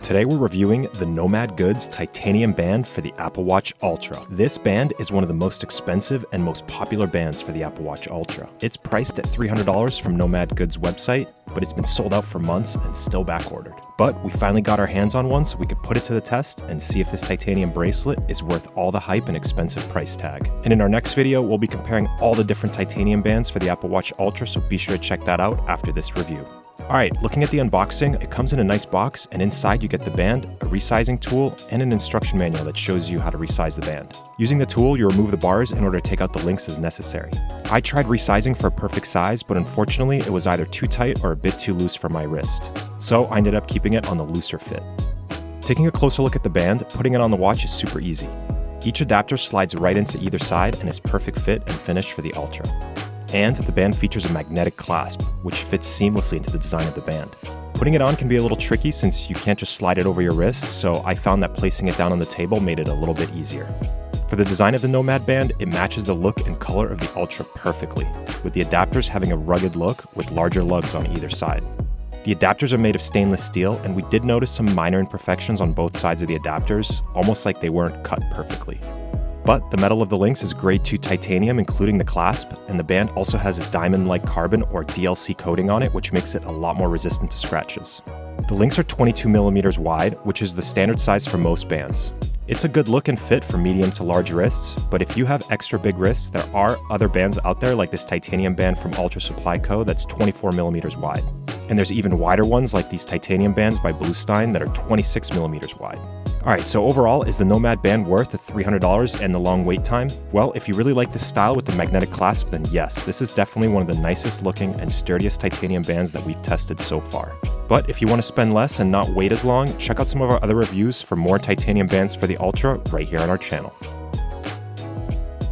Today we're reviewing the Nomad Goods titanium band for the Apple Watch Ultra. This band is one of the most expensive and most popular bands for the Apple Watch Ultra. It's priced at $300 from Nomad Goods website, but it's been sold out for months and still back ordered. But we finally got our hands on one so we could put it to the test and see if this titanium bracelet is worth all the hype and expensive price tag. And in our next video, we'll be comparing all the different titanium bands for the Apple Watch Ultra, so be sure to check that out after this review. Alright, looking at the unboxing, it comes in a nice box, and inside you get the band, a resizing tool, and an instruction manual that shows you how to resize the band. Using the tool, you remove the bars in order to take out the links as necessary. I tried resizing for a perfect size, but unfortunately it was either too tight or a bit too loose for my wrist. So I ended up keeping it on the looser fit. Taking a closer look at the band, putting it on the watch is super easy. Each adapter slides right into either side and is perfect fit and finish for the Ultra. And the band features a magnetic clasp, which fits seamlessly into the design of the band. Putting it on can be a little tricky since you can't just slide it over your wrist, so I found that placing it down on the table made it a little bit easier. For the design of the Nomad band, it matches the look and color of the Ultra perfectly, with the adapters having a rugged look with larger lugs on either side. The adapters are made of stainless steel, and we did notice some minor imperfections on both sides of the adapters, almost like they weren't cut perfectly. But the metal of the links is grade 2 titanium, including the clasp, and the band also has a diamond-like carbon or DLC coating on it, which makes it a lot more resistant to scratches. The links are 22mm wide, which is the standard size for most bands. It's a good look and fit for medium to large wrists, but if you have extra big wrists, there are other bands out there like this titanium band from Ultra Supply Co. that's 24mm wide. And there's even wider ones like these titanium bands by Bluestein that are 26mm wide. Alright, so overall, is the Nomad band worth the $300 and the long wait time? Well, if you really like this style with the magnetic clasp, then yes, this is definitely one of the nicest looking and sturdiest titanium bands that we've tested so far. But if you want to spend less and not wait as long, check out some of our other reviews for more titanium bands for the Ultra right here on our channel.